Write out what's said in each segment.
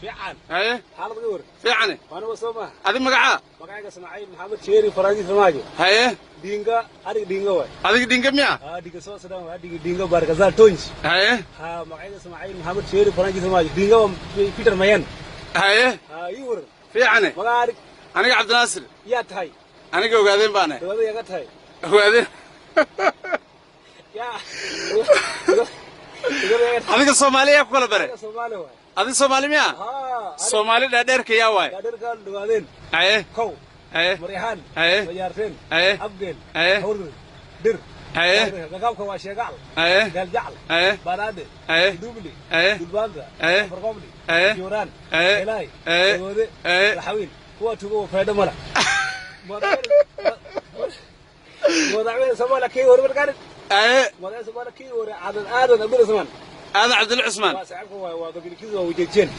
fiican haye xaalad gawar fiican waana wasoma adi magaca magacayga Ismaaciil Maxamed Sheeri Faraanji Farmaajo haye dinga ari dinga way adiga dinga miya diga soo sadan waa dinga barkazal tons haye magacayga Ismaaciil Maxamed Sheeri Faraanji Farmaajo dinga Peter Mayan haye iwar fiican magaari aniga Cabdinaasir yaa tahay aniga ogaadeen baana dawada yaga tahay ogaadeen yaa adiga Soomaaliya ku kala bare Soomaali way adiga Soomaali miya Soomaali dhaadheerka yaa way dhaadheerka dhawaadeen haye kow haye Marihan haye Mayaarteen haye Abgeel haye Hawr dir haye gagaabka waa sheegaal haye galjacal haye banaade haye dubli haye dulbaanda haye farqomli haye jooraan haye ilaahay haye dawade haye laxawin kuwa tugo fayda mala madaxweyne Soomaaliya kii hore markaan haye madaxweyne Soomaaliya kii hore aadan Abdul Usman هذا عبد العثمان صاحبك وقبل كذا وجيجين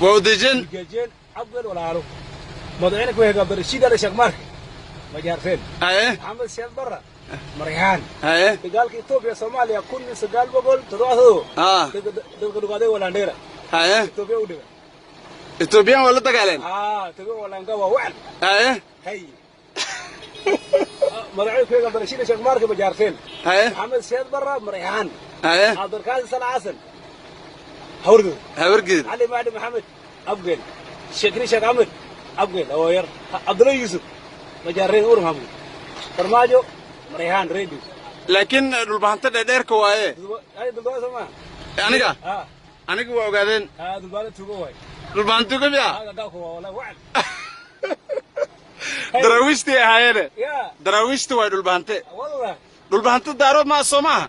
وودجين جيجين عبد ولا عارف مدعينك وهي قبل الشيء ده شيخ مارك ما جارفين ايه محمد سياد برا مريحان ايه قال كي توبيا صوماليا كل سقال بقول تروحوا دغدغ قاده ولا نديره ايه توبيا ودغ اتوبيان ولا دغالين توبيا ولا نقوا وعل ايه هي مدعينك وهي قبل الشيء شيخ مارك ما جارفين ايه محمد سياد برا مريحان ايه عبد القادر سلعسل هورقد علي معدي محمد أبقل شكري شيخ عمد أبقل أوير عبد الله يوسف مجارين أورم هم فرماجو مريحان ريدي لكن البحث ده دير كوايه أي دلوقتي سما أنا أنا كوا قاعدين دلوقتي تقوي البحث تقول يا قاكوا ولا وعد درويشتي هاينه درويشتي وايد البحث والله البحث دارو ما سوما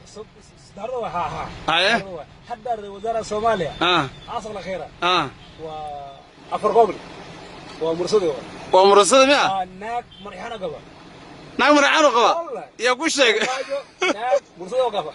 دارو ها ايه حضر وزارة صوماليا عاصم الأخيرة وأفر قبل ومرصد ميا ناك مريحانة قبل ناك مريحانة قبل يا كل شيء ناك مرصد قبل